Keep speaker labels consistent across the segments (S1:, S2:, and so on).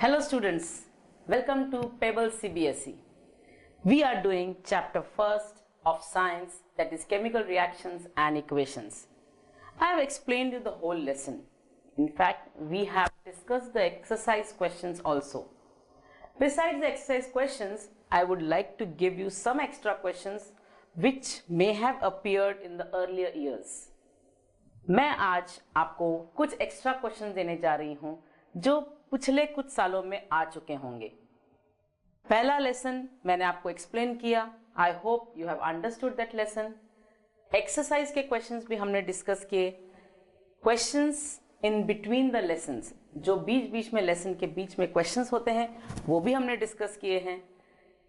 S1: Hello students, welcome to Pebble CBSE. We are doing chapter first of science, that is chemical reactions and equations. I have explained you the whole lesson. In fact, we have discussed the exercise questions also. Besides the exercise questions, I would like to give you some extra questions which may have appeared in the earlier years. मैं आज आपको कुछ extra question देने जा रही हूं जो पिछले कुछ सालों में आ चुके होंगे। पहला लेसन मैंने आपको एक्सप्लेन किया। I hope you have understood that lesson. Exercise के क्वेश्चंस भी हमने डिस्कस किए। Questions in between the lessons, जो बीच बीच में लेसन के बीच में क्वेश्चंस होते हैं, वो भी हमने डिस्कस किए हैं।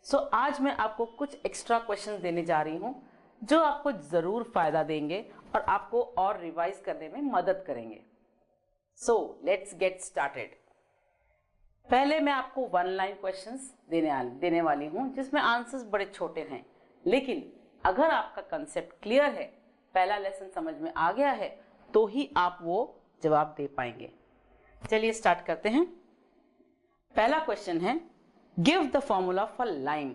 S1: सो आज मैं आपको कुछ एक्स्ट्रा क्वेश्चंस देने जा रही हूं जो आपको जरूर फायदा देंगे और आपको और रिवाइज करने में मदद करेंगे। So let's get started. पहले मैं आपको वन लाइन क्वेश्चंस देने वाली हूं जिसमें आंसर्स बड़े छोटे हैं, लेकिन अगर आपका कंसेप्ट क्लियर है, पहला लेसन समझ में आ गया है, तो ही आप वो जवाब दे पाएंगे। चलिए स्टार्ट करते हैं। पहला क्वेश्चन है, give the formula for lime.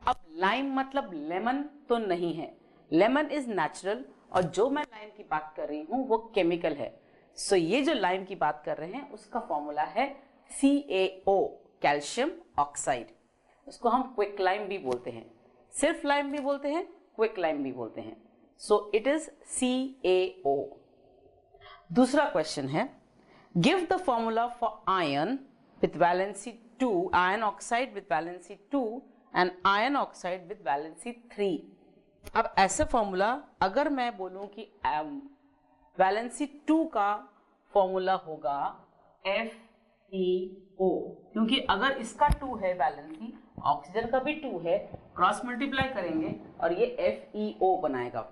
S1: अब लाइम मतलब लेमन तो नहीं है, लेमन इज नेचुरल और जो मैं लाइम की बात कर रही हूं वो केमिकल है। सो ये जो लाइम की बात कर रहे हैं उसका फॉर्मूला है CaO, कैल्शियम ऑक्साइड। उसको हम क्विक लाइम भी बोलते हैं, सिर्फ लाइम भी बोलते हैं, क्विक लाइम भी बोलते हैं। सो इट इज CaO। दूसरा क्वेश्चन है, give the formula for iron with valency 2, iron oxide with valency 2 and iron oxide with valency 3। अब ऐसे फॉर्मूला अगर मैं बोलूं कि वैलेंसी 2 का फॉर्मूला होगा FeO, क्योंकि अगर इसका 2 है वैलेंसी, ऑक्सीजन का भी 2 है, क्रॉस मल्टीप्लाई करेंगे और ये FeO बनाएगा।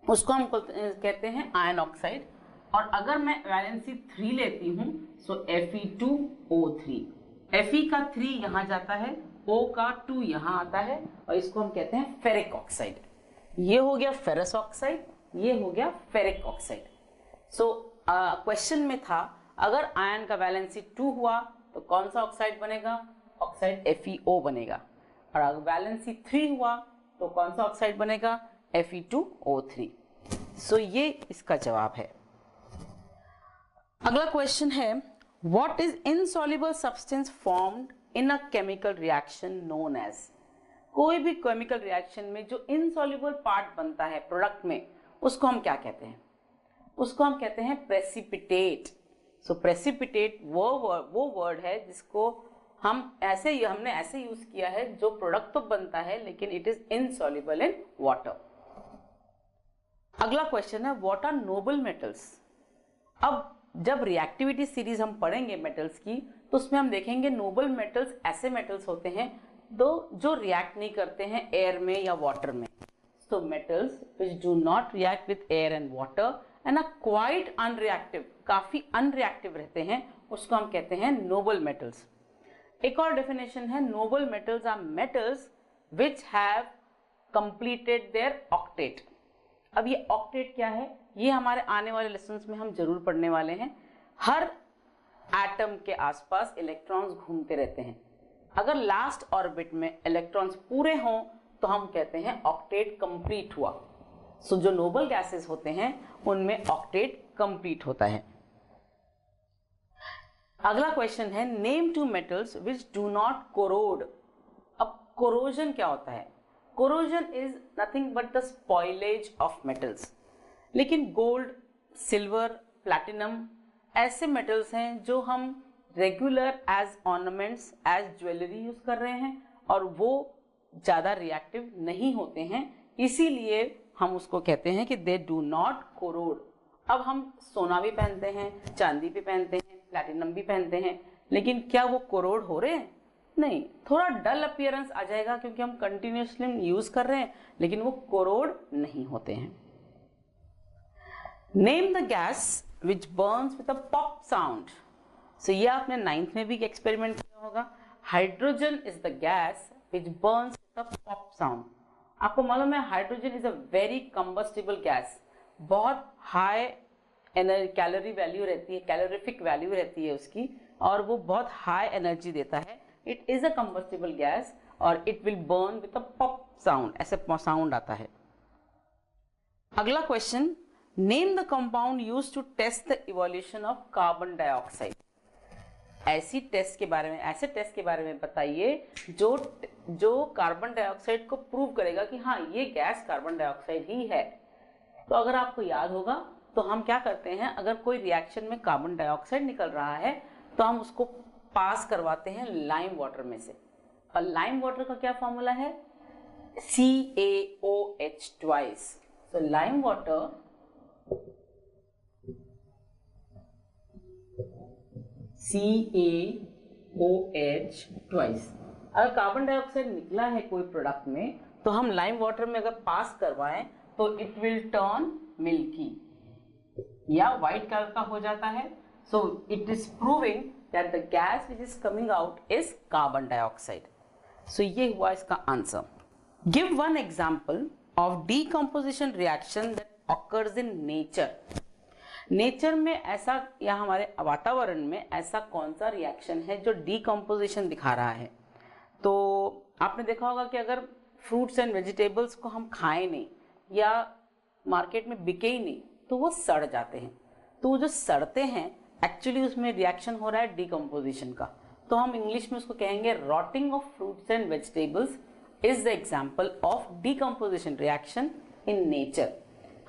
S1: उसको हम कहते हैं आयरन ऑक्साइड। और अगर मैं वैलेंसी 3 लेती हूं सो Fe2O3। Fe का 3 यहां जाता है, O का 2 यहां आता है और इसको हम कहते हैं फेरिक ऑक्साइड। ये हो गया फेरस ऑक्साइड, ये हो गया फेरिक ऑक्साइड। सो क्वेश्चन में था अगर आयरन का वैलेंसी 2 हुआ तो कौन सा ऑक्साइड बनेगा? ऑक्साइड FeO बनेगा। और अगर वैलेंसी 3 हुआ तो कौन सा ऑक्साइड बनेगा? Fe2O3। सो ये इसका जवाब है। अगला क्वेश्चन है, what is insoluble substance formed in a chemical reaction known as. कोई भी केमिकल रिएक्शन में जो इनसॉल्युबल पार्ट बनता है प्रोडक्ट में, उसको हम क्या कहते हैं? उसको हम कहते हैं प्रेसिपिटेट। सो प्रेसिपिटेट वो वर्ड है जिसको हमने ऐसे यूज किया है जो प्रोडक्ट तो बनता है लेकिन it is insoluble in water. अगला क्वेश्चन है, व्हाट आर नोबल मेटल्स। अब जब रिएक्टिविटी सीरीज हम पढ़ेंगे मेटल्स की तो उसमें हम देखेंगे नोबल मेटल्स ऐसे मेटल्स होते हैं जो रिएक्ट नहीं करते हैं एयर में या वाटर में। So metals which do not react with air and water and are quite unreactive, काफी अनरिएक्टिव रहते हैं, उसको हम कहते हैं नोबल मेटल्स। एक और डेफिनेशन है, noble metals are metals which have completed their octet. अब ये ऑक्टेट क्या है, ये हमारे आने वाले लेसन्स में हम जरूर पढ़ने वाले हैं। हर एटम के आसपास इलेक्ट्रॉन्स घूमते रहते हैं। अगर लास्ट ऑर्बिट में इलेक्ट्रॉन्स पूरे हों तो हम कहते हैं ऑक्टेट कंप्लीट हुआ। सो जो नोबल गैसेस होते हैं उनमें ऑक्टेट कंप्लीट होता है। अगला क्वेश्चन है, name 2 metals which do not corrode. अब कोरोजन क्या होता है? Corrosion is nothing but the spoilage of metals. लेकिन गोल्ड, सिल्वर, प्लैटिनम ऐसे मेटल्स हैं जो हम regular as ornaments, as jewellery use कर रहे हैं और वो ज्यादा रिएक्टिव नहीं होते हैं, इसीलिए हम उसको कहते हैं कि दे डू नॉट कोरोड। अब हम सोना भी पहनते हैं, चांदी भी पहनते हैं, प्लैटिनम भी पहनते हैं, लेकिन क्या वो कोरोड हो रहे हैं? नहीं, थोड़ा डल अपीयरेंस आ जाएगा क्योंकि हम कंटिन्यूसली यूज कर रहे हैं, लेकिन वो कोरोड नहीं होते हैं। Name the gas which burns with a pop sound. So ये आपने 9th में भी एक्सपेरिमेंट किया होगा। Hydrogen is the gas which burns with a pop sound. आपको मालूम है hydrogen is a very combustible gas, बहुत हाई कैलोरी वैल्यू रहती है, कैलोरिफिक वैल्यू रहती है उसकी, और वो बहुत हाई एनर्जी देता है. It is a combustible gas और it will burn with a pop sound, ऐसे साउंड आता है. अगला question, name the compound used to test the evolution of carbon dioxide. ऐसे टेस्ट के बारे में बताइए जो कार्बन डाइऑक्साइड को प्रूव करेगा कि हाँ ये गैस कार्बन डाइऑक्साइड ही है. तो अगर आपको याद होगा तो हम क्या करते हैं, अगर कोई रिएक्शन में कार्बन डाइऑक्साइड निकल रहा है तो हम उसको पास करवाते हैं लाइम वाटर में से. और लाइम वाटर का क्या फॉर्मूला है, CaOH ट्वाइस. सो लाइम वाटर CaOH ट्वाइस. अगर कार्बन डाइऑक्साइड निकला है कोई प्रोडक्ट में तो हम लाइम वाटर में अगर पास करवाएं तो इट विल टर्न मिल्की या व्हाइट कलर का हो जाता है. So it is proving that the gas which is coming out is carbon dioxide. So ये हुआ इसका answer. Give one example of decomposition reaction that occurs in nature. Nature में ऐसा या हमारे वातावरण में ऐसा कौन सा रिएक्शन है जो डीकम्पोजिशन दिखा रहा है. तो आपने देखा होगा कि अगर फ्रूट्स एंड वेजिटेबल्स को हम खाएं नहीं या मार्केट में बिके ही नहीं तो वो सड़ जाते हैं. तो वो जो सड़ते हैं एक्चुअली उसमें रिएक्शन हो रहा है डीकम्पोजिशन का. तो हम इंग्लिश में उसको कहेंगे rotting of fruits and vegetables is the example of decomposition reaction in nature.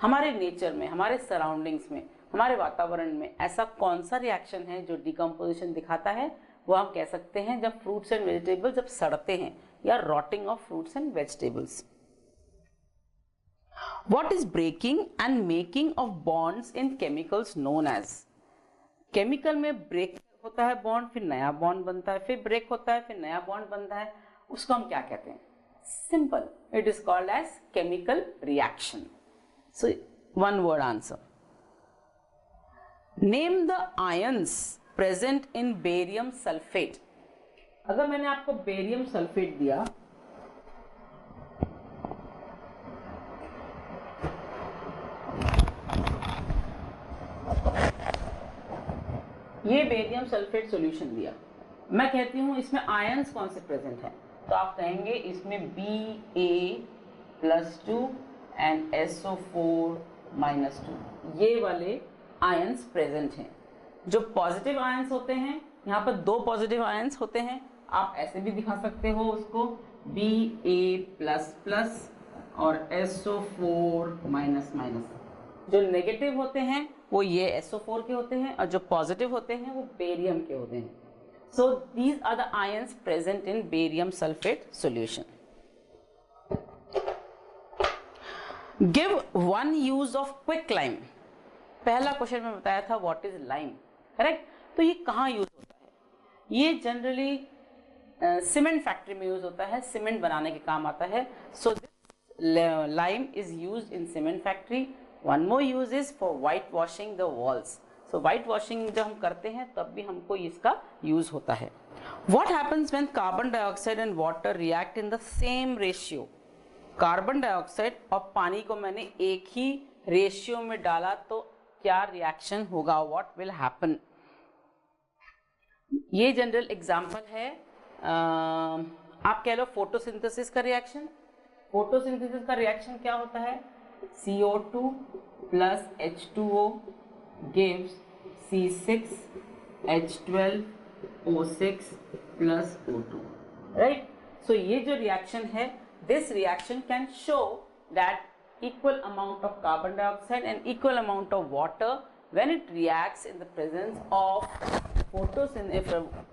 S1: हमारे नेचर में, हमारे सराउंडिंग्स में, हमारे वातावरण में ऐसा कौन सा रिएक्शन है जो डीकम्पोजिशन दिखाता है, वो हम कह सकते हैं जब फ्रूट्स एंड वेजिटेबल्स जब सड़ते हैं या rotting of fruits and vegetables. What is breaking and making of bonds in chemicals known as? Chemical में ब्रेक होता है बॉन्ड, फिर नया बॉन्ड बनता है, फिर ब्रेक होता है, फिर नया बॉन्ड बनता है. उसको हम क्या कहते हैं? Simple, it is called as chemical reaction. So one word answer. Name the ions present in barium sulphate. अगर मैंने आपको बेरियम सल्फेट दिया, ये बेरियम सल्फेट सॉल्यूशन दिया, मैं कहती हूं इसमें आयंस कौन से प्रेजेंट हैं, तो आप कहेंगे इसमें Ba+2 एंड SO4-2 ये वाले आयंस प्रेजेंट हैं. जो पॉजिटिव आयंस होते हैं, यहाँ पर 2 पॉजिटिव आयंस होते हैं, आप ऐसे भी दिखा सकते हो उसको Ba++ और SO4-. जो नेगेटिव होते हैं वो ये SO4 के होते हैं और जो पॉजिटिव होते हैं वो बेरियम के होते हैं. So these are the ions present in barium sulphate solution. Give one use of quick lime. पहला क्वेश्चन में बताया था व्हाट इज लाइम, करेक्ट. तो ये कहाँ यूज होता है? ये जनरली सीमेंट फैक्ट्री में यूज होता है, सीमेंट बनाने के काम आता है. So this lime is used in cement factory. One more use is for white washing the walls. So white washing जब हम करते हैं तब भी हमको इसका यूज होता है. What happens when carbon dioxide and water react in the same ratio. Carbon dioxide और पानी को मैंने एक ही रेशियो में डाला तो क्या रिएक्शन होगा, व्हाट विल हैपन. ये जनरल एग्जांपल है, आप कह लो फोटोसिंथेसिस का रिएक्शन. फोटोसिंथेसिस का रिएक्शन क्या होता है, CO2 plus H2O gives C6H12O6 plus O2, right? So ये जो रिएक्शन है, this reaction can show that equal amount of carbon dioxide and equal amount of water when it reacts in the presence of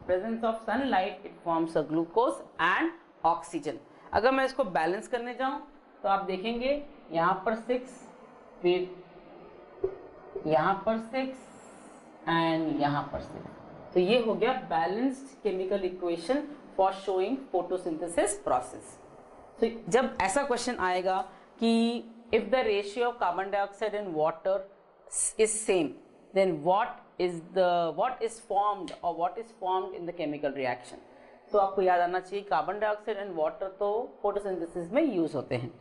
S1: presence of sunlight, it forms a glucose and oxygen. अगर मैं इसको balance करने जाऊं तो आप देखेंगे यहाँ पर 6, फिर यहाँ पर 6 एंड यहाँ पर 6. तो ये हो गया balanced chemical equation for showing photosynthesis process. तो जब ऐसा क्वेश्चन आएगा कि if the ratio of carbon dioxide and water is same, then what is formed in the chemical reaction. तो आपको याद आना चाहिए कार्बन डाइऑक्साइड एंड वाटर तो फोटोसिंथेसिस में यूज होते हैं.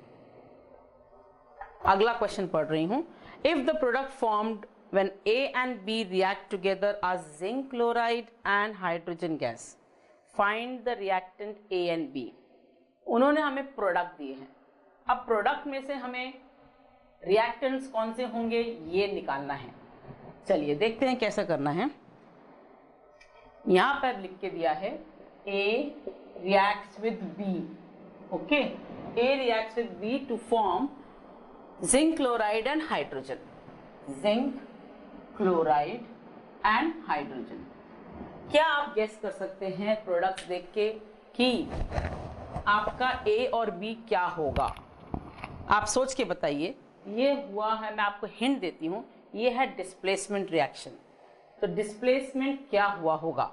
S1: अगला क्वेश्चन पढ़ रही हूं. If the product formed when A and B react together as zinc chloride and hydrogen gas. Find the reactant A and B. उन्होंने हमें प्रोडक्ट दिए हैं. अब प्रोडक्ट में से हमें रिएक्टेंट्स कौन से होंगे ये निकालना है. चलिए देखते हैं कैसा करना है. यहां पर लिख के दिया है A reacts with B. Okay, A reacts with B to form zinc chloride and hydrogen. Zinc chloride and hydrogen. क्या आप गेस कर सकते हैं प्रोडक्ट्स देख के कि आपका A और B क्या होगा? आप सोच के बताइए. ये हुआ है, मैं आपको हिंट देती हूँ, ये है डिस्प्लेसमेंट रिएक्शन. तो डिस्प्लेसमेंट क्या हुआ होगा?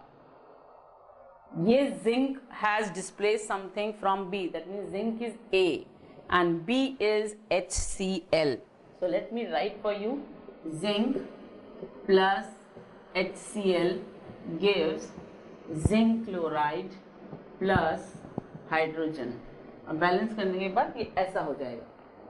S1: ये zinc has displaced something from B, that means zinc is A and B is HCl. So let me write for you, zinc plus HCl gives zinc chloride plus hydrogen. अब balance करने के बाद ये ऐसा हो जाएगा.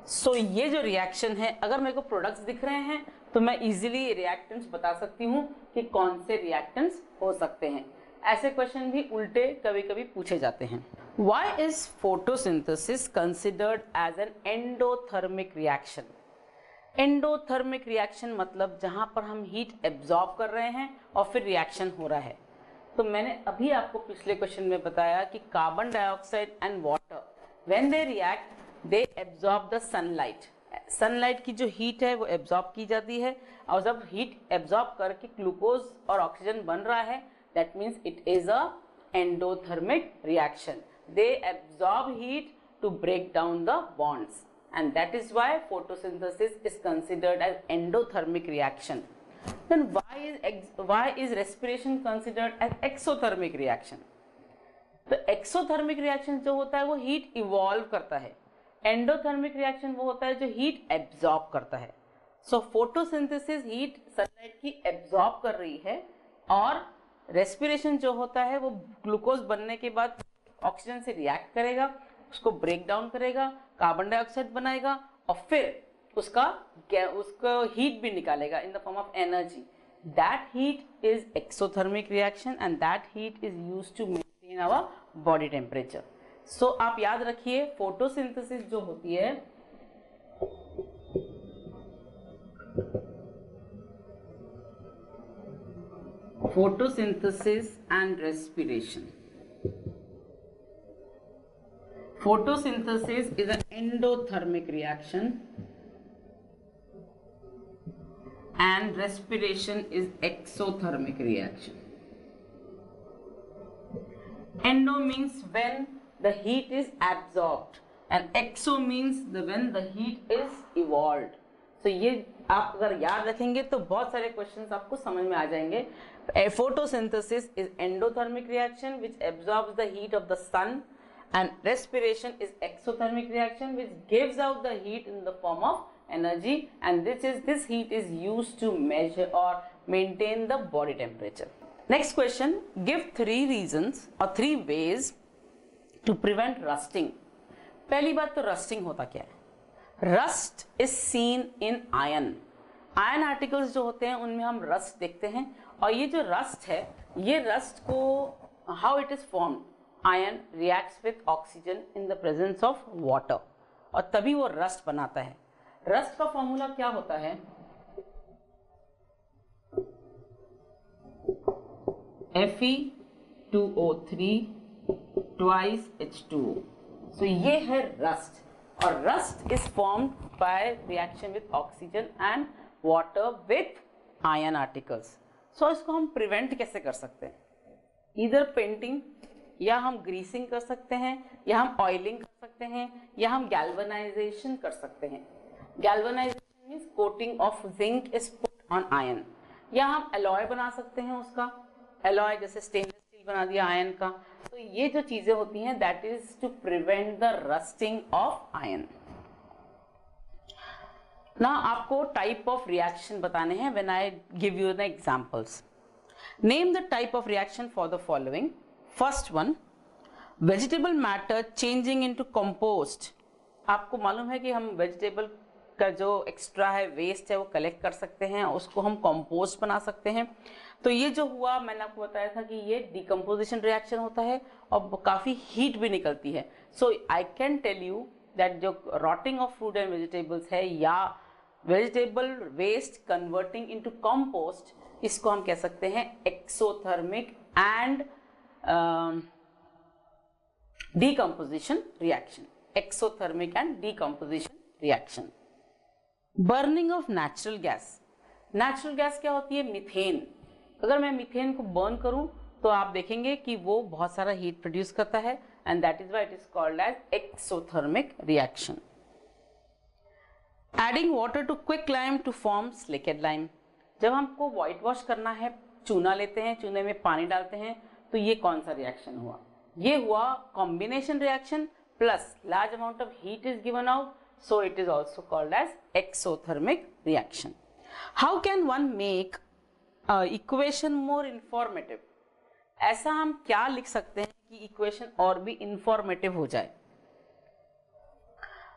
S1: सो ये जो रिएक्शन है, अगर मेरे को प्रोडक्ट्स दिख रहे हैं तो मैं इजीली रिएक्टेंट्स बता सकती हूँ कि कौन से रिएक्टेंट्स हो सकते हैं. ऐसे क्वेश्चन भी उल्टे कभी कभी पूछे जाते हैं. Why is photosynthesis considered as an endothermic reaction? Endothermic reaction मतलब जहां पर हम हीट एब्जॉर्ब कर रहे हैं और फिर रिएक्शन हो रहा है. तो मैंने अभी आपको पिछले क्वेश्चन में बताया कि carbon dioxide and water when they react they absorb the sunlight. Sunlight की जो हीट है वो एब्जॉर्ब की जाती है और जब हीट एब्जॉर्ब करके ग्लूकोज और ऑक्सीजन बन रहा है, that means it is a endothermic reaction. They absorb heat to break down the bonds, and that is why photosynthesis is considered as endothermic reaction. Then why is respiration considered as exothermic reaction? तो exothermic reaction जो होता है वो heat evolve करता है. endothermic reaction वो होता है जो heat absorb करता है. So photosynthesis heat sunlight की absorb कर रही है और रेस्पिरेशन जो होता है वो ग्लूकोज बनने के बाद ऑक्सीजन से रिएक्ट करेगा, उसको ब्रेक डाउन करेगा, कार्बन डाइऑक्साइड बनाएगा और फिर उसका हीट भी निकालेगा in the form of energy. That heat is exothermic reaction and that heat is used to maintain our body temperature. So आप याद रखिए फोटोसिंथेसिस जो होती है photosynthesis and respiration. Photosynthesis is an endothermic reaction and respiration is exothermic reaction. Endo means when the heat is absorbed and exo means when the heat is evolved. तो ये आप अगर याद रखेंगे तो बहुत सारे क्वेश्चंस आपको समझ में आ जाएंगे. Photosynthesis is endothermic reaction which absorbs the heat of the sun and respiration is exothermic reaction which gives out the heat in the form of energy, and this heat is used to measure or maintain the body temperature. Next question, give 3 reasons or 3 ways to prevent rusting. पहली बात तो rusting होता क्या है? Rust is seen in ion. Ion articles जो होते हैं उनमें हम रस्ट देखते हैं और ये जो रस्ट है ये रस्ट को how it is formed, ion reacts with oxygen in the presence of water और तभी वो रस्ट बनाता है. रस्ट का फॉर्मूला क्या होता है? Fe2O3 twice H2O. So ये है रस्ट और rust is formed by reaction with oxygen and water with iron articles. So इसको हम प्रिवेंट कैसे कर सकते हैं? इधर पेंटिंग या हम ग्रीसिंग कर सकते हैं या हम ऑयलिंग कर सकते हैं या हम गैल्वेनाइजेशन कर सकते हैं. Galvanisation means coating of zinc is put on ion, या हम एलॉय बना सकते हैं उसका, एलॉय जैसे स्टेनलेस स्टील बना दिया आयन का. तो ये जो चीजें होती हैं that is to prevent the rusting of iron. ना आपको टाइप ऑफ रिएक्शन बताने हैं. When I give you the examples, name the type of reaction for the following. First one, vegetable matter changing into compost. आपको मालूम है कि हम vegetable का जो एक्स्ट्रा है वेस्ट है वो कलेक्ट कर सकते हैं, उसको हम कंपोस्ट बना सकते हैं। तो ये जो हुआ मैंने आपको बताया था कि ये डिकम्पोजिशन रिएक्शन होता है और काफ़ी हीट भी निकलती है। So I can tell you that जो rotting of fruit and vegetables है या vegetable waste converting into compost, इसको हम कह सकते हैं exothermic and decomposition reaction, exothermic and decomposition reaction. Burning of natural gas, natural gas क्या होती है? मीथेन। अगर मैं मीथेन को बर्न करूं तो आप देखेंगे कि वो बहुत सारा हीट प्रोड्यूस करता है and that is why it is called as exothermic reaction. Adding water to quick lime to form slaked lime, जब हमको व्हाइट वॉश करना है, चूना लेते हैं, चूने में पानी डालते हैं, तो ये कौन सा रिएक्शन हुआ? ये हुआ combination reaction plus large amount of heat is given out, so it is also called as exothermic reaction. How can one make equation more informative? ऐसा हम क्या लिख सकते हैं कि इक्वेशन और भी इंफॉर्मेटिव हो जाए?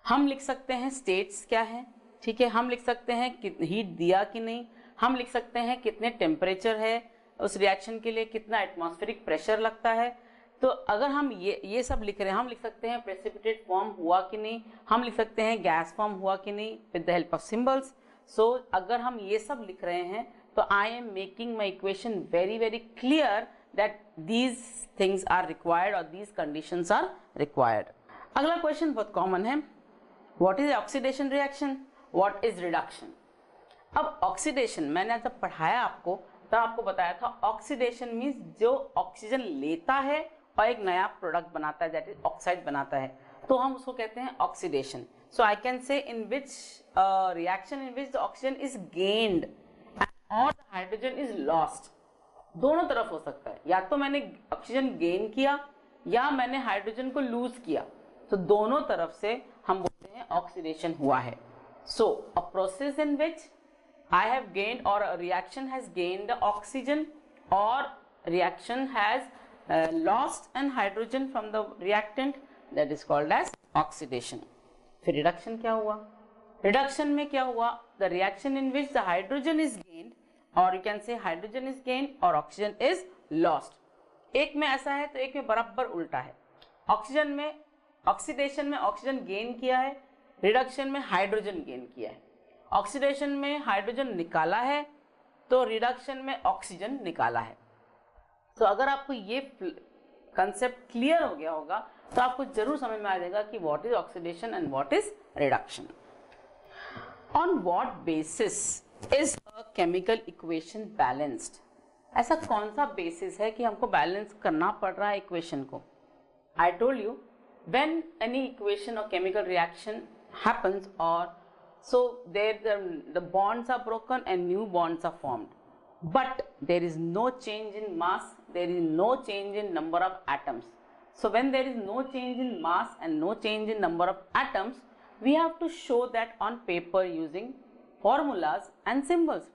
S1: हम लिख सकते हैं स्टेट्स क्या है, ठीक है, हम लिख सकते हैं कि हीट दिया कि नहीं, हम लिख सकते हैं कितने टेम्परेचर है उस रिएक्शन के लिए, कितना एटमॉस्फेरिक प्रेशर लगता है। तो अगर हम ये सब लिख रहे हैं, हम लिख सकते हैं प्रेसिपिटेट फॉर्म हुआ कि नहीं, हम लिख सकते हैं गैस फॉर्म हुआ कि नहीं with the help of symbols. So अगर हम ये सब लिख रहे हैं तो I am making my equation very very clear that these things are required और दीज कंडीशंस आर रिक्वायर्ड। अगला क्वेश्चन बहुत कॉमन है, what is oxidation reaction, what is reduction? अब ऑक्सीडेशन मैंने जब पढ़ाया आपको तब आपको बताया था ऑक्सीडेशन मीन्स जो ऑक्सीजन लेता है और एक नया प्रोडक्ट बनाता है, दैट इज ऑक्साइड बनाता है, तो हम उसको कहते हैं oxidation. So I can say in which reaction in which the oxygen is gained और द हाइड्रोजन इज लॉस्ट। दोनों तरफ हो सकता है, या तो मैंने ऑक्सीजन गेन किया या मैंने हाइड्रोजन को लूज किया, तो दोनों तरफ से हम बोलते हैं ऑक्सीडेशन हुआ है। So a process in which I have gained or a reaction has gained the oxygen or reaction has lost an hydrogen from the reactant, that is called as oxidation. फिर reduction क्या हुआ? Reduction में क्या हुआ? The reaction in which the hydrogen is gained or you can say hydrogen is gained or oxygen is lost. एक में ऐसा है तो एक में बराबर उल्टा है। ऑक्सीजन में ऑक्सीडेशन में ऑक्सीजन गेन किया है, रिडक्शन में हाइड्रोजन गेन किया है। ऑक्सीडेशन में हाइड्रोजन निकाला है तो रिडक्शन में ऑक्सीजन निकाला है। तो अगर आपको ये कंसेप्ट क्लियर हो गया होगा तो आपको जरूर समझ में आ जाएगा कि what is oxidation and what is reduction. On what basis is a chemical equation balanced? ऐसा कौन सा बेसिस है कि हमको बैलेंस करना पड़ रहा है इक्वेशन को? I told you when any equation और केमिकल रिएक्शन हैपेंस और so there the bonds are broken and new bonds are formed, but there is no change in mass, there is no change in number of atoms. So when there is no change in mass and no change in number of atoms, we have to show that on paper using formulas and symbols.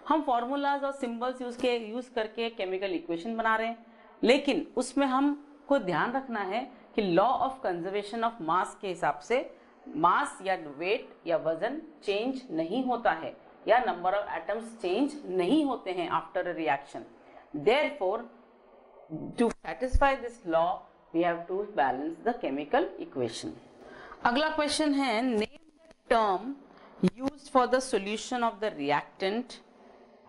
S1: हम formulas और symbols use करके chemical equation बना रहे हैं, लेकिन उसमें हमको ध्यान रखना है कि law of conservation of mass के हिसाब से मास या वेट या वजन चेंज नहीं होता है या नंबर ऑफ एटम्स चेंज नहीं होते हैं after a reaction. Therefore to satisfy this law we have to balance the chemical equation. अगला क्वेश्चन है, name the term used for the solution of the reactant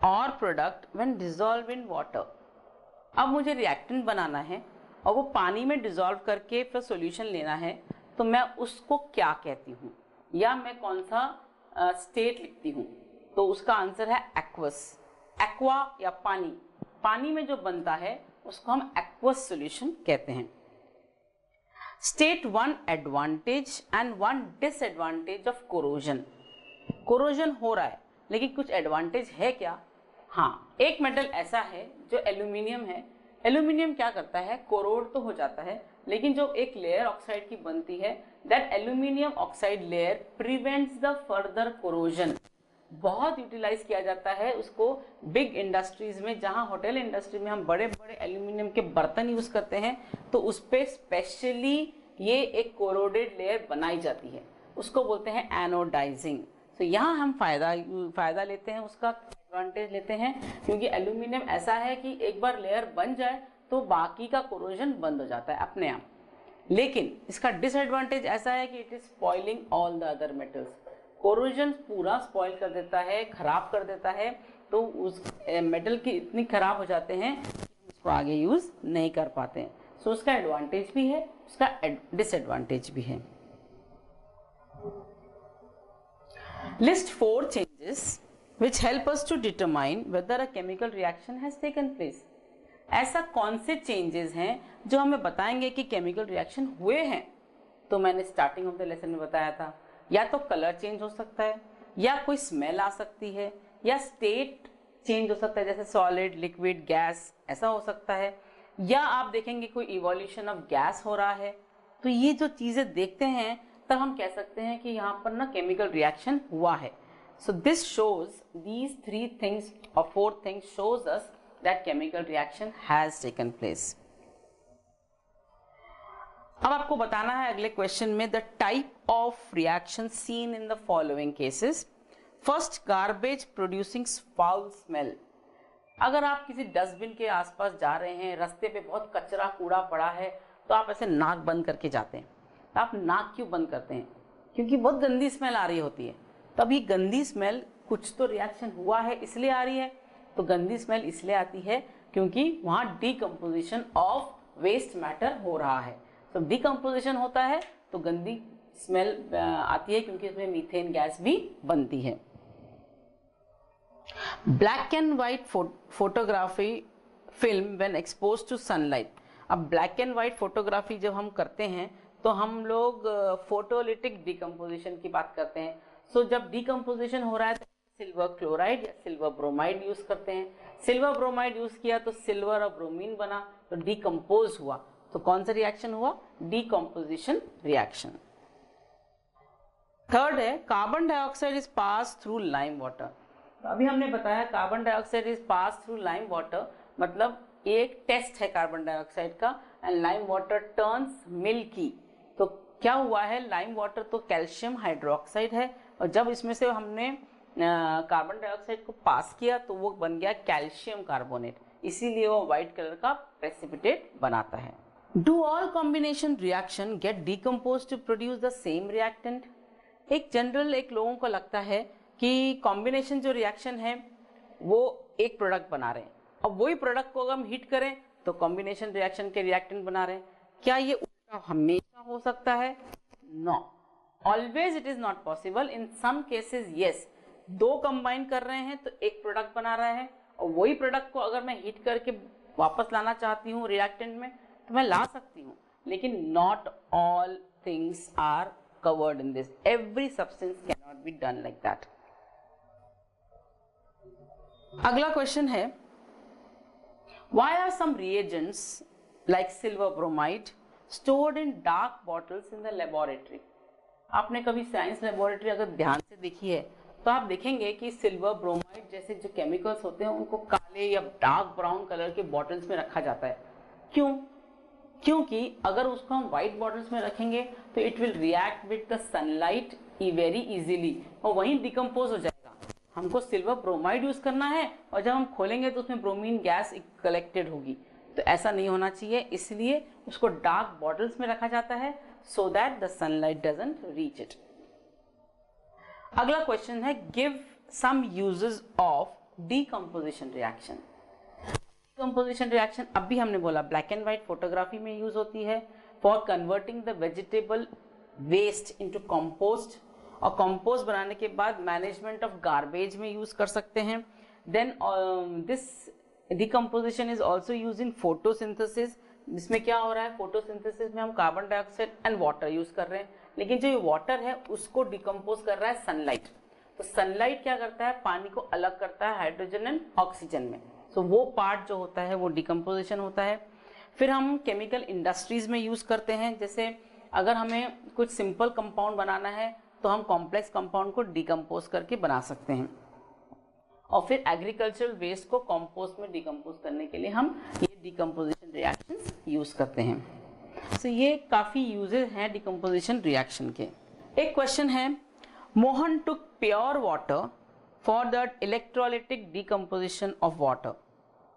S1: और product when dissolve in water. अब मुझे reactant बनाना है और वो पानी में डिसॉल्व करके फिर सॉल्यूशन लेना है, तो मैं उसको क्या कहती हूँ या मैं कौन सा स्टेट लिखती हूँ? तो उसका आंसर है एक्वस। एक्वा या पानी, पानी में जो बनता है उसको हम एक्वस सॉल्यूशन कहते हैं। State one advantage and one disadvantage of corrosion. Corrosion हो रहा है लेकिन कुछ एडवांटेज है क्या? हाँ, एक मेटल ऐसा है जो एल्यूमिनियम है। एल्यूमिनियम क्या करता है, कोरोड तो हो जाता है, लेकिन जो एक लेयर ऑक्साइड की बनती है, that aluminium oxide layer prevents the further corrosion. बहुत यूटिलाइज किया जाता है उसको बिग इंडस्ट्रीज में, जहां होटल इंडस्ट्री में हम बड़े बड़े एल्यूमिनियम के बर्तन यूज करते हैं, तो उस पर स्पेशली ये एक कोरोडेड लेयर बनाई जाती है, उसको बोलते हैं एनोडाइजिंग। तो यहाँ हम फायदा लेते हैं, उसका एडवांटेज लेते हैं, क्योंकि एल्यूमिनियम ऐसा है कि एक बार लेयर बन जाए तो बाकी का कोरोजन बंद हो जाता है अपने आप। लेकिन इसका डिसएडवांटेज ऐसा है कि it is spoiling all the other metals, corrosion पूरा स्पॉइल कर देता है, खराब कर देता है, तो उस मेटल की इतनी खराब हो जाते हैं कि उसको आगे यूज नहीं कर पाते हैं। सो उसका एडवांटेज भी है, उसका डिसएडवांटेज भी है। List 4 changes which help us to determine whether a chemical reaction has taken place. ऐसा कौन से चेंजेस हैं जो हमें बताएंगे कि केमिकल रिएक्शन हुए हैं? तो मैंने स्टार्टिंग ऑफ द लेसन में बताया था, या तो कलर चेंज हो सकता है, या कोई स्मेल आ सकती है, या स्टेट चेंज हो सकता है, जैसे सॉलिड, लिक्विड, गैस, ऐसा हो सकता है, या आप देखेंगे कोई इवोल्यूशन ऑफ गैस हो रहा है। तो ये जो चीजें देखते हैं तब हम कह सकते हैं कि यहाँ पर ना केमिकल रिएक्शन हुआ है। So this shows, these 3 things or 4 things shows us that chemical reaction has taken place. अब आपको बताना है अगले क्वेश्चन में the type of reaction seen in the following cases. First, garbage producing foul smell. अगर आप किसी डस्टबिन के आसपास जा रहे हैं, रास्ते पे बहुत कचरा कूड़ा पड़ा है, तो आप ऐसे नाक बंद करके जाते हैं। तो आप नाक क्यों बंद करते हैं? क्योंकि बहुत गंदी स्मेल आ रही होती है। तो अभी गंदी स्मेल, कुछ तो रिएक्शन हुआ है इसलिए आ रही है। तो गंदी स्मेल इसलिए आती है क्योंकि वहाँ डिकम्पोजिशन ऑफ वेस्ट मैटर हो रहा है। तो डिकम्पोजिशन होता है तो गंदी स्मेल आती है, क्योंकि इसमें मीथेन गैस भी बनती है। Black and white photography film when exposed to sunlight. अब ब्लैक एंड व्हाइट फोटोग्राफी जब हम करते हैं तो हम लोग फोटोलिटिक डिकम्पोजिशन की बात करते हैं। सो जब डिकम्पोजिशन हो रहा है तो सिल्वर क्लोराइड या सिल्वर ब्रोमाइड यूज करते हैं। सिल्वर ब्रोमाइड यूज किया तो सिल्वर और ब्रोमीन बना, तो डिकम्पोज हुआ। तो कौन सा रिएक्शन हुआ? Decomposition reaction. थर्ड है carbon dioxide is pass through lime water. तो अभी हमने बताया carbon dioxide is pass through lime water, मतलब एक टेस्ट है कार्बन डाइऑक्साइड का, and lime water turns milky. तो क्या हुआ है, लाइम वाटर तो कैल्शियम हाइड्रोक्साइड है, और जब इसमें से हमने कार्बन डाइऑक्साइड को पास किया तो वो बन गया कैल्शियम कार्बोनेट, इसीलिए वो व्हाइट कलर का प्रेसिपिटेट बनाता है। Do all combination reaction get decompose to produce the same reactant? एक जनरल एक लोगों को लगता है कि कॉम्बिनेशन जो रिएक्शन है वो एक प्रोडक्ट बना रहे हैं, अब वही प्रोडक्ट को अगर हम हीट करें तो कॉम्बिनेशन रिएक्शन के रिएक्टेंट बना रहे हैं। क्या ये उल्टा हमेशा हो सकता है? No, always it is not possible. In some cases yes, दो कंबाइन कर रहे हैं तो एक प्रोडक्ट बना रहा है, और वही प्रोडक्ट को अगर मैं हीट करके वापस लाना चाहती हूँ रिएक्टेंट में तो मैं ला सकती हूँ, लेकिन not all things are covered in this. Every substance cannot be done like that. अगला क्वेश्चन है, why are some reagents like silver bromide stored in dark bottles in the laboratory? आपने कभी साइंस लेबोरेटरी अगर ध्यान से देखी है तो आप देखेंगे कि सिल्वर ब्रोमाइड जैसे जो केमिकल्स होते हैं उनको काले या डार्क ब्राउन कलर के बॉटल्स में रखा जाता है। क्यों? क्योंकि अगर उसको हम व्हाइट बॉटल्स में रखेंगे तो it will react with the sunlight very easily और वहीं डिकम्पोज हो जाएगा। हमको सिल्वर ब्रोमाइड यूज करना है और जब हम खोलेंगे तो उसमें ब्रोमीन गैस कलेक्टेड होगी, तो ऐसा नहीं होना चाहिए, इसलिए उसको डार्क बॉटल्स में रखा जाता है so that the sunlight doesn't reach it. अगला क्वेश्चन है, give some uses of decomposition reaction. Decomposition reaction अभी हमने बोला ब्लैक एंड व्हाइट फोटोग्राफी में यूज होती है for converting the vegetable waste into compost, और कंपोस्ट बनाने के बाद मैनेजमेंट ऑफ गार्बेज में यूज कर सकते हैं। Then this decomposition is also use in photosynthesis. इसमें क्या हो रहा है, फोटोसिंथेसिस में हम carbon dioxide and water use कर रहे हैं, लेकिन जो ये वाटर है उसको डिकम्पोज कर रहा है सनलाइट। तो सनलाइट क्या करता है, पानी को अलग करता है हाइड्रोजन एंड ऑक्सीजन में, तो वो पार्ट जो होता है वो डिकम्पोजिशन होता है। फिर हम केमिकल इंडस्ट्रीज में यूज करते हैं, जैसे अगर हमें कुछ सिंपल कंपाउंड बनाना है तो हम कॉम्प्लेक्स कंपाउंड को डिकम्पोज करके बना सकते हैं, और फिर एग्रीकल्चरल वेस्ट को कंपोस्ट में डिकम्पोज करने के लिए हम ये डिकम्पोजिशन रिएक्शंस यूज करते हैं। तो ये काफी यूजेस हैं डिकम्पोजिशन रिएक्शन के। एक क्वेश्चन है, Mohan took pure water for the electrolytic decomposition of water,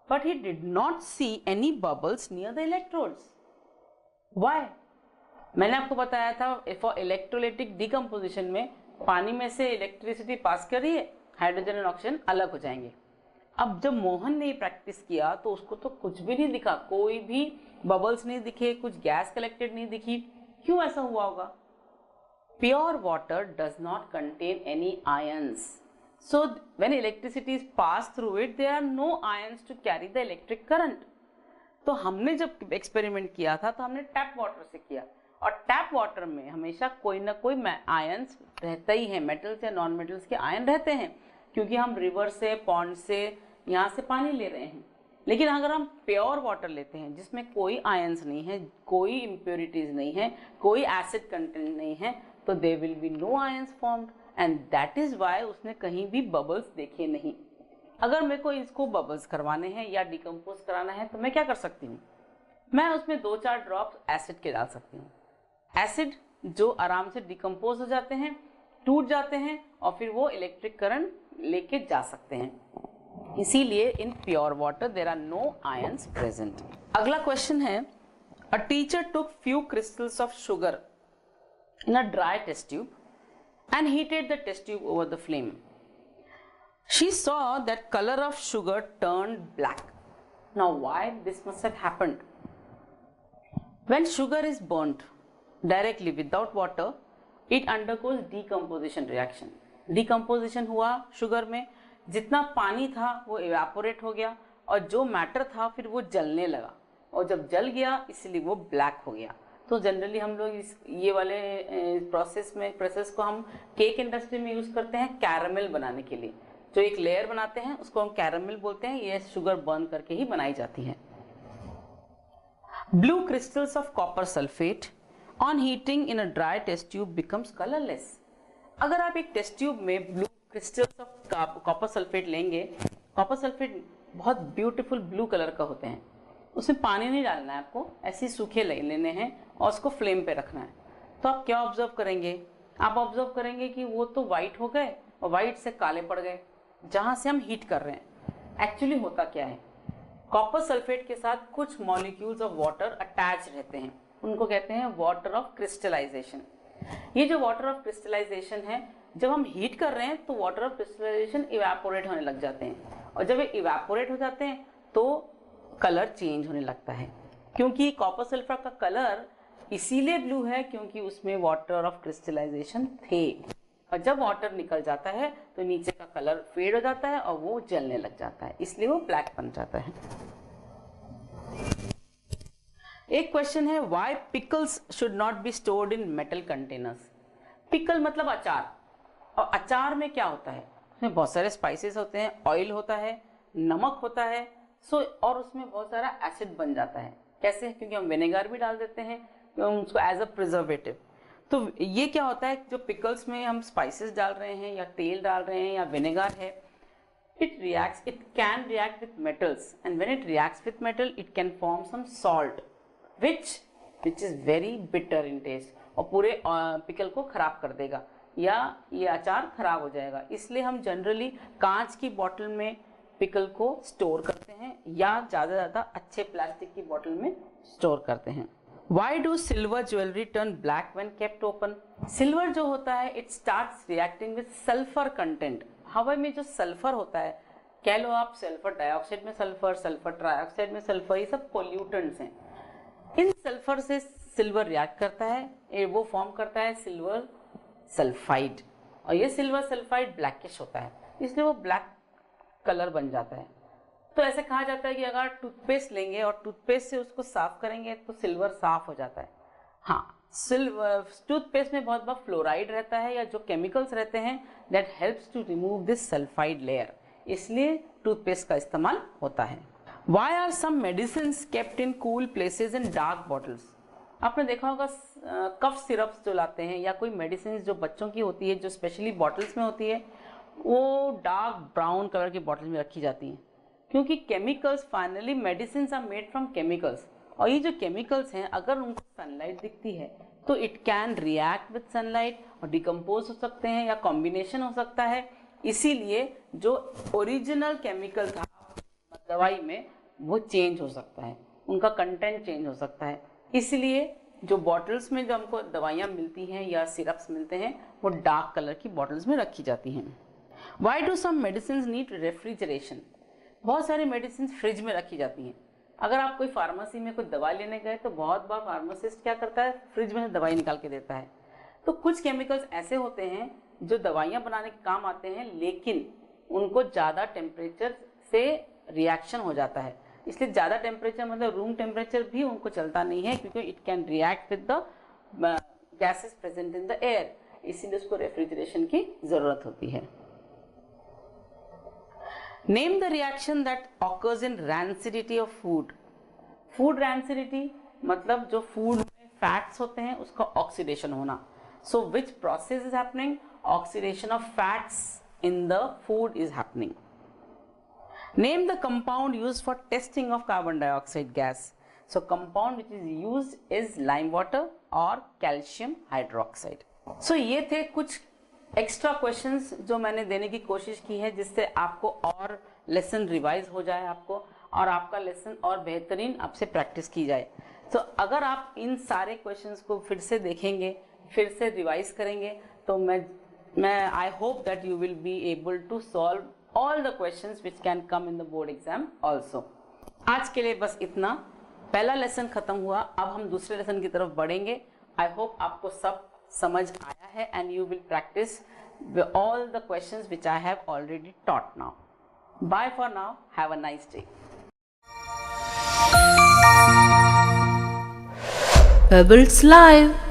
S1: but he did not see any bubbles near the electrodes. Why? मैंने आपको बताया था for electrolytic decomposition में पानी में से इलेक्ट्रिसिटी पास कर रही है, हाइड्रोजन और ऑक्सीजन अलग हो जाएंगे। अब जब मोहन ने प्रैक्टिस किया तो उसको तो कुछ भी नहीं दिखा, कोई भी बबल्स नहीं दिखे, कुछ गैस कलेक्टेड नहीं दिखी। क्यों ऐसा हुआ होगा? Pure water does not contain any ions, so when electricity is pass through it there are no ions to carry the electric current. तो हमने जब एक्सपेरिमेंट किया था तो हमने टैप वाटर से किया, और टैप वाटर में हमेशा कोई ना कोई आयंस रहता ही है, मेटल्स या नॉन मेटल्स के आयन रहते हैं, क्योंकि हम रिवर से, पॉन्ड से, यहाँ से पानी ले रहे हैं। लेकिन अगर हम प्योर वाटर लेते हैं जिसमें कोई आयंस नहीं है, कोई इम्प्योरिटीज नहीं है, कोई एसिड कंटेंट नहीं है, तो there will be no ions formed, and that is why उसने कहीं भी बबल्स देखे नहीं। अगर मेरे को इसको बबल्स करवाने हैं या डिकम्पोज कराना है तो मैं क्या कर सकती हूँ? मैं उसमें 2-4 ड्रॉप्स एसिड के डाल सकती हूँ। एसिड जो आराम से डिकम्पोज हो जाते हैं, टूट जाते हैं, और फिर वो इलेक्ट्रिक करंट लेके जा सकते हैं। इसीलिए in pure water there are no ions present. अगला क्वेश्चन है, a teacher took few crystals of sugar in a dry test tube and heated the test tube over the flame. She saw that color of sugar turned black. Now why this must have happened? When sugar is burnt directly without water, it undergoes decomposition reaction. Decomposition हुआ sugar में, जितना पानी था वो evaporate हो गया, और जो matter था फिर वो जलने लगा, और जब जल गया इसलिए वो black हो गया। तो जनरली हम लोग ये वाले प्रोसेस को हम केक इंडस्ट्री में यूज करते हैं कैरामल बनाने के लिए। जो एक लेयर बनाते हैं उसको हम कैरामल बोलते हैं, ये शुगर बर्न करके ही बनाई जाती है। Blue crystals of copper sulphate on heating in a dry test tube becomes colourless. अगर आप एक टेस्ट ट्यूब में blue crystals of copper sulphate लेंगे, कॉपर सल्फेट बहुत ब्यूटीफुल ब्लू कलर का होते हैं, उसमें पानी नहीं डालना है आपको, ऐसे सूखे लेने हैं और उसको फ्लेम पे रखना है। तो आप क्या ऑब्जर्व करेंगे? आप ऑब्जर्व करेंगे कि वो तो वाइट हो गए और वाइट से काले पड़ गए जहाँ से हम हीट कर रहे हैं। एक्चुअली होता क्या है, कॉपर सल्फेट के साथ कुछ मॉलिक्यूल्स ऑफ वाटर अटैच रहते हैं, उनको कहते हैं वाटर ऑफ क्रिस्टलाइजेशन। ये जो वाटर ऑफ क्रिस्टलाइजेशन है, जब हम हीट कर रहे हैं तो वाटर ऑफ क्रिस्टलाइजेशन इवेपोरेट होने लग जाते हैं, और जब ये इवेपोरेट हो जाते हैं तो कलर चेंज होने लगता है। क्योंकि कॉपर सल्फर का कलर इसीलिए ब्लू है क्योंकि उसमें वाटर ऑफ क्रिस्टलाइजेशन थे, और जब वाटर निकल जाता है तो नीचे का कलर फेड हो जाता है और वो जलने लग जाता है, इसलिए वो ब्लैक बन जाता है। एक क्वेश्चन है, why pickles should not be stored in metal containers. Pickle मतलब अचार, और अचार में क्या होता है, उसमें बहुत सारे स्पाइसेस होते हैं, ऑयल होता है, नमक होता है, और उसमें बहुत सारा एसिड बन जाता है। कैसे? क्योंकि हम विनेगर भी डाल देते हैं उसको एज अ प्रिजर्वेटिव। तो ये क्या होता है, जो पिकल्स में हम स्पाइसेस डाल रहे हैं या तेल डाल रहे हैं या विनेगर है, it can react with metals, and when it reacts with metal it can form some salt which is very bitter in taste, और पूरे पिकल को खराब कर देगा या ये अचार खराब हो जाएगा। इसलिए हम जनरली कांच की बोतल में पिकल को स्टोर करते हैं या ज़्यादा अच्छे प्लास्टिक की बोतल में स्टोर करते हैं। Why do silver jewelry turn black when kept open? Silver जो होता है it starts reacting with sulfur content। हवा में जो सल्फर होता है, कह लो आप सल्फर डाइऑक्साइड में सल्फर, सल्फर ट्राइऑक्साइड में सल्फर, ये सब पोल्यूटेंट्स हैं। इन सल्फर से सिल्वर रिएक्ट करता है, वो फॉर्म करता है सिल्वर सल्फाइड, और ये सिल्वर सल्फाइड ब्लैकिश होता है, इसलिए वो ब्लैक कलर बन जाता है। तो ऐसे कहा जाता है कि अगर टूथपेस्ट लेंगे और टूथपेस्ट से उसको साफ करेंगे तो सिल्वर साफ हो जाता है। हाँ, सिल्वर टूथपेस्ट में बहुत बार फ्लोराइड रहता है या जो केमिकल्स रहते हैं that helps to remove this sulphide layer, इसलिए टूथपेस्ट का इस्तेमाल होता है। Why are some medicines kept in cool places in dark bottles? आपने देखा होगा कफ सिरप्स जो लाते हैं या कोई मेडिसिन जो बच्चों की होती है, जो स्पेशली बॉटल्स में होती है, वो डार्क ब्राउन कलर की बॉटल में रखी जाती हैं, क्योंकि chemicals, finally medicine are made from chemicals, और ये जो केमिकल्स हैं अगर उनको सनलाइट दिखती है तो it can react with sunlight और डिकम्पोज हो सकते हैं या कॉम्बिनेशन हो सकता है, इसीलिए जो ओरिजिनल केमिकल था दवाई में वो चेंज हो सकता है, उनका कंटेंट चेंज हो सकता है। इसलिए जो बॉटल्स में जो हमको दवाइयाँ मिलती हैं या सिरप्स मिलते हैं वो डार्क कलर की बॉटल्स में रखी जाती हैं। Why do some medicine need refrigeration? बहुत सारी मेडिसिन फ्रिज में रखी जाती हैं। अगर आप कोई फार्मेसी में कोई दवा लेने गए तो बहुत बार फार्मासिस्ट क्या करता है, फ्रिज में से दवाई निकाल के देता है। तो कुछ केमिकल्स ऐसे होते हैं जो दवाइयाँ बनाने के काम आते हैं, लेकिन उनको ज़्यादा टेम्परेचर से रिएक्शन हो जाता है, इसलिए ज़्यादा टेम्परेचर मतलब रूम टेम्परेचर भी उनको चलता नहीं है, क्योंकि it can react with the gases present in the air, इसीलिए उसको रेफ्रिजरेशन की ज़रूरत होती है। Name the reaction that occurs in rancidity of food. Food rancidity मतलब जो फूड में फैट्स होते हैं उसका ऑक्सीडेशन होना। So which process is happening? Oxidation of fats in the food is happening. Name the compound used for testing of carbon dioxide gas. So compound which is used is lime water or calcium hydroxide. So ये थे कुछ extra questions जो मैंने देने की कोशिश की है, जिससे आपको और लेसन रिवाइज हो जाए आपको, और आपका लेसन और बेहतरीन आपसे प्रैक्टिस की जाए। तो अगर आप इन सारे क्वेश्चंस को फिर से देखेंगे, फिर से रिवाइज करेंगे, तो मैं I hope that you will be able to solve all the questions which can come in the board exam also. आज के लिए बस इतना। पहला लेसन खत्म हुआ, अब हम दूसरे लेसन की तरफ बढ़ेंगे। आई होप आपको सब समझ आया है and you will practice all the questions which I have already taught now. Bye for now. Have a nice day.
S2: Pebbles Live.